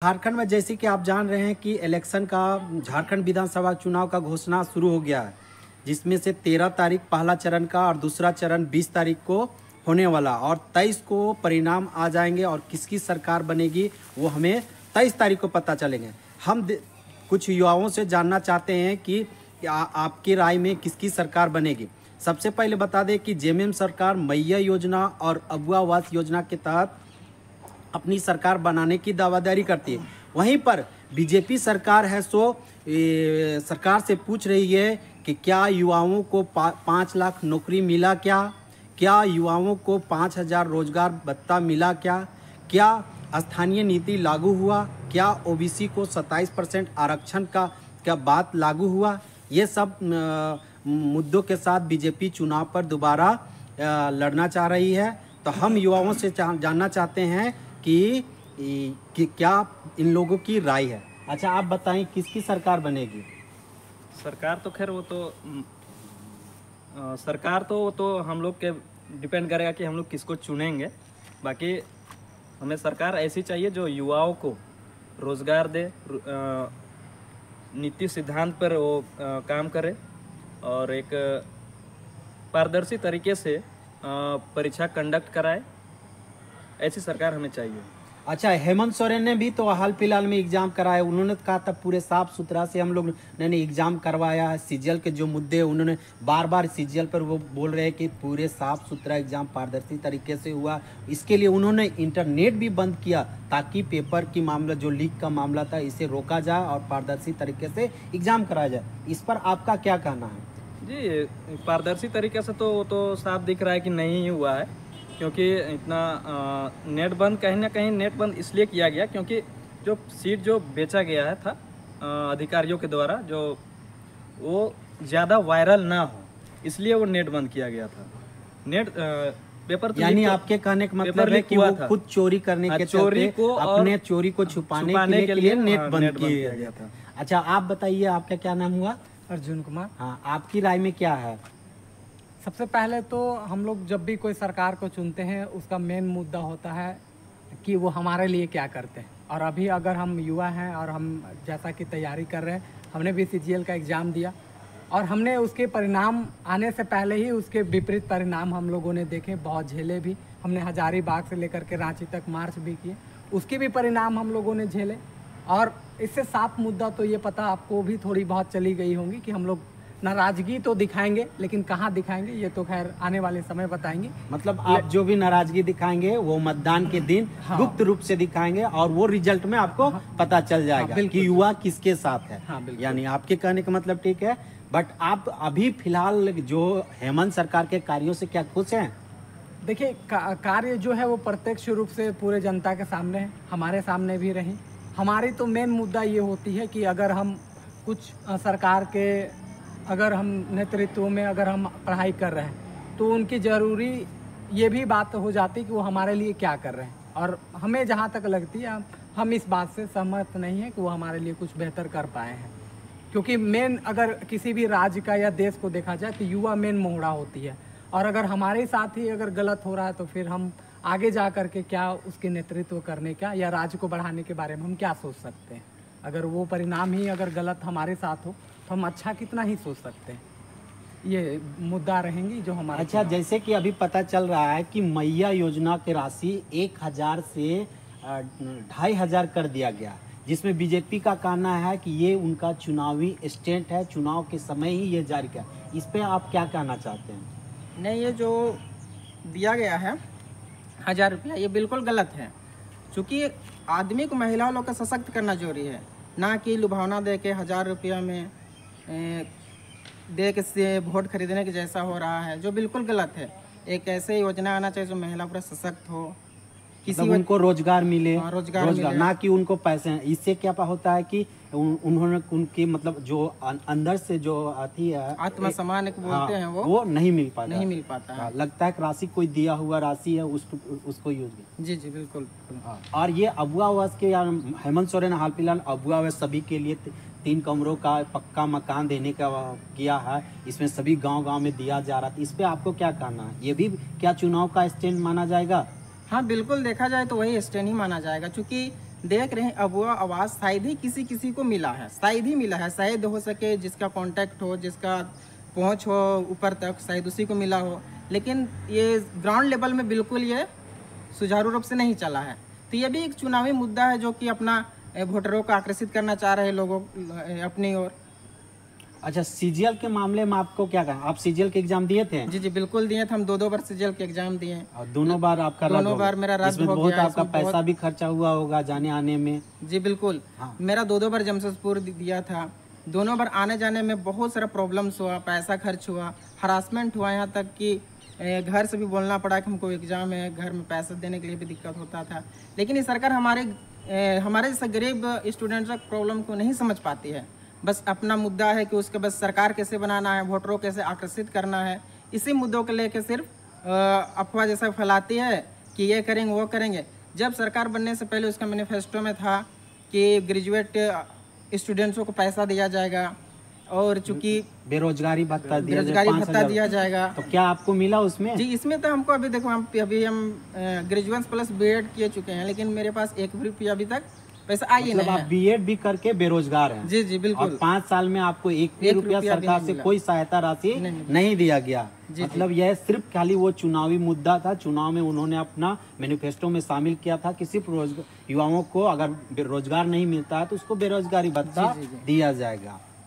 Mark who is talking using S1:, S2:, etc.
S1: झारखंड में जैसे कि आप जान रहे हैं कि इलेक्शन का झारखंड विधानसभा चुनाव का घोषणा शुरू हो गया है, जिसमें से 13 तारीख पहला चरण का और दूसरा चरण 20 तारीख को होने वाला और 23 को परिणाम आ जाएंगे और किसकी सरकार बनेगी वो हमें 23 तारीख को पता चलेंगे। हम कुछ युवाओं से जानना चाहते हैं कि आपकी राय में किसकी सरकार बनेगी। सबसे पहले बता दें कि जेएमएम सरकार मैया योजना और अबुआ आवास योजना के तहत अपनी सरकार बनाने की दावादारी करती है। वहीं पर बीजेपी सरकार है सरकार से पूछ रही है कि क्या युवाओं को 5 लाख नौकरी मिला, क्या युवाओं को 5,000 रोजगार भत्ता मिला, क्या स्थानीय नीति लागू हुआ, क्या ओबीसी को 27% आरक्षण का बात लागू हुआ। ये सब मुद्दों के साथ बीजेपी चुनाव पर दोबारा लड़ना चाह रही है। तो हम युवाओं से जानना चाहते हैं कि क्या इन लोगों की राय है। अच्छा, आप बताएं किसकी सरकार बनेगी।
S2: सरकार तो खैर वो तो हम लोग के डिपेंड करेगा कि हम लोग किसको चुनेंगे। बाकी हमें सरकार ऐसी चाहिए जो युवाओं को रोज़गार दे, नीति सिद्धांत पर वो काम करे और एक पारदर्शी तरीके से परीक्षा कंडक्ट कराए। ऐसी सरकार हमें चाहिए।
S1: अच्छा, हेमंत सोरेन ने भी तो हाल फिलहाल में एग्जाम कराया। उन्होंने कहा था पूरे साफ सुथरा से हम लोग ने एग्जाम करवाया है। सीजीएल के जो मुद्दे उन्होंने बार सीजीएल पर वो बोल रहे हैं कि पूरे साफ सुथरा एग्जाम पारदर्शी तरीके से हुआ। इसके लिए उन्होंने इंटरनेट भी बंद किया ताकि पेपर की मामला जो लीक का मामला था इसे रोका जाए और पारदर्शी तरीके से एग्जाम कराया जाए। इस पर आपका क्या कहना है?
S2: जी, पारदर्शी तरीके से तो साफ दिख रहा है कि नहीं हुआ है, क्योंकि इतना नेट बंद कहीं ना कहीं नेट बंद इसलिए किया गया क्योंकि जो सीट जो बेचा गया है था अधिकारियों के द्वारा, जो वो ज़्यादा वायरल ना हो इसलिए वो नेट बंद किया गया था। नेट पेपर तो
S1: यानी आपके कहने का मतलब है कि वो खुद चोरी करने के चोरी को अपने चोरी को छुपाने के लिए नेट बंद किया गया था। अच्छा, आप बताइए आपका क्या नाम हुआ?
S3: अर्जुन कुमार।
S1: हाँ, आपकी राय में क्या है?
S3: सबसे पहले तो हम लोग जब भी कोई सरकार को चुनते हैं उसका मेन मुद्दा होता है कि वो हमारे लिए क्या करते हैं। और अभी अगर हम युवा हैं और हम जैसा कि तैयारी कर रहे हैं, हमने भी सीजीएल का एग्ज़ाम दिया और हमने उसके परिणाम आने से पहले ही उसके विपरीत परिणाम हम लोगों ने देखे, बहुत झेले भी। हमने हजारीबाग से लेकर के रांची तक मार्च भी किए, उसके भी परिणाम हम लोगों ने झेले। और इससे साफ मुद्दा तो ये पता आपको भी थोड़ी बहुत चली गई होंगी कि हम लोग नाराजगी तो दिखाएंगे, लेकिन कहाँ दिखाएंगे ये तो खैर आने वाले समय बताएंगे।
S1: मतलब आप जो भी नाराजगी दिखाएंगे वो मतदान के दिन गुप्त रूप से दिखाएंगे और वो रिजल्ट में आपको पता चल जाएगा कि युवा किसके साथ है। यानी आपके कहने का मतलब ठीक है। बट आप अभी फिलहाल जो हेमंत सरकार के कार्यों से क्या खुश हैं?
S3: देखिए, कार्य जो है वो प्रत्यक्ष रूप से पूरे जनता के सामने है, हमारे सामने भी रही। हमारी तो मेन मुद्दा ये होती है कि अगर हम कुछ सरकार के हम नेतृत्व में अगर हम पढ़ाई कर रहे हैं तो उनकी ज़रूरी ये भी बात हो जाती है कि वो हमारे लिए क्या कर रहे हैं। और हमें जहाँ तक लगती है हम इस बात से सहमत नहीं है कि वो हमारे लिए कुछ बेहतर कर पाए हैं, क्योंकि मेन अगर किसी भी राज्य का या देश को देखा जाए तो युवा मेन मोहरा होती है। और अगर हमारे साथ ही अगर गलत हो रहा है तो फिर हम आगे जा कर के क्या उसके नेतृत्व करने का या राज्य को बढ़ाने के बारे में हम क्या सोच सकते हैं। अगर वो परिणाम ही अगर गलत हमारे साथ हो तो हम अच्छा कितना ही सोच सकते हैं। ये मुद्दा रहेंगी जो हमारा।
S1: अच्छा, जैसे कि अभी पता चल रहा है कि मैया योजना की राशि 1,000 से 2,500 कर दिया गया, जिसमें बीजेपी का कहना है कि ये उनका चुनावी स्टेंट है, चुनाव के समय ही ये जारी किया। इस पे आप क्या कहना चाहते हैं?
S4: नहीं, ये जो दिया गया है 1,000 रुपया ये बिल्कुल गलत है, क्योंकि आदमी को महिला लोग का सशक्त करना जरूरी है, ना कि लुभावना दे के 1,000 रुपया में दे के से वोट खरीदने के जैसा हो रहा है, जो बिल्कुल गलत है। एक ऐसे योजना आना चाहिए जो महिला पूरा सशक्त हो,
S1: किसी उनको रोजगार मिले,
S4: रोजगार
S1: ना कि उनको पैसे। इससे क्या होता है कि उन्होंने उनकी मतलब जो अंदर से जो आती है
S4: आत्मसम्मान बोलते हैं वो
S1: नहीं मिल पाता
S4: है।
S1: लगता है कि राशि कोई दिया हुआ राशि है उसको यूज।
S4: जी बिल्कुल।
S1: और ये अबुआ आवास के हेमंत सोरेन हाल फिलहाल अबुआ आवास सभी के लिए 3 कमरों का पक्का मकान देने का किया है। इसमें सभी गांव में दिया जा रहा था। इस पे आपको क्या कहना है? ये भी क्या चुनाव का स्टैंड माना जाएगा?
S4: हाँ बिल्कुल, देखा जाए तो वही स्टैंड ही माना जाएगा, क्योंकि देख रहे हैं अब वो आवाज़ शायद ही किसी किसी को मिला है, शायद ही मिला है, शायद हो सके जिसका कांटेक्ट हो, जिसका पहुंच हो ऊपर तक, शायद उसी को मिला हो। लेकिन ये ग्राउंड लेवल में बिल्कुल ये सुचारू रूप से नहीं चला है। तो ये भी एक चुनावी मुद्दा है जो कि अपना वोटरों को आकर्षित करना चाह रहे लोगों अपनी ओर।
S1: अच्छा, सीजीएल के मामले में आपको क्या कहा? आप सीजीएल के एग्जाम दिए थे?
S4: जी बिल्कुल दिए थे, हम 2 बार सीजीएल के एग्जाम दिए।
S1: और दोनों बार आपका रद्द हो
S4: दोनों बार मेरा रद्द हो
S1: बहुत
S4: गया।
S1: आपका पैसा भी खर्चा हुआ होगा जाने आने में।
S4: जी बिल्कुल।
S1: हाँ।
S4: मेरा 2 बार जमशेदपुर दिया था, दोनों बार आने जाने में बहुत सारा प्रॉब्लम्स हुआ, पैसा खर्च हुआ, हरासमेंट हुआ, यहाँ तक कि घर से भी बोलना पड़ा कि हमको एग्जाम है, घर में पैसा देने के लिए भी दिक्कत होता था। लेकिन ये सरकार हमारे जैसे गरीब स्टूडेंट्स की प्रॉब्लम को नहीं समझ पाती है। बस अपना मुद्दा है कि उसके बस सरकार कैसे बनाना है, वोटरों कैसे आकर्षित करना है, इसी मुद्दों को लेकर सिर्फ अफवाह जैसा फैलाती है कि ये करेंगे वो करेंगे। जब सरकार बनने से पहले उसका मैनिफेस्टो में था कि ग्रेजुएट स्टूडेंट्सों को पैसा दिया जाएगा और चूंकि
S1: बेरोजगारी भत्ता
S4: दिया जाएगा।
S1: तो क्या आपको मिला उसमें?
S4: जी इसमें तो हमको अभी देखो, हम ग्रेजुएशन प्लस बीएड किए चुके हैं, लेकिन मेरे पास 1 भी रुपया अभी तक पैसा आई ही नहीं है।
S1: आप बीएड भी करके बेरोजगार हैं?
S4: जी बिल्कुल।
S1: और 5 साल में आपको 1 भी रुपया सरकार से कोई सहायता राशि नहीं दिया गया। मतलब यह सिर्फ खाली वो चुनावी मुद्दा था, चुनाव में उन्होंने अपना मैनिफेस्टो में शामिल किया था कि सिर्फ युवाओं को अगर रोजगार नहीं मिलता है तो उसको बेरोजगारी भत्ता दिया जाएगा।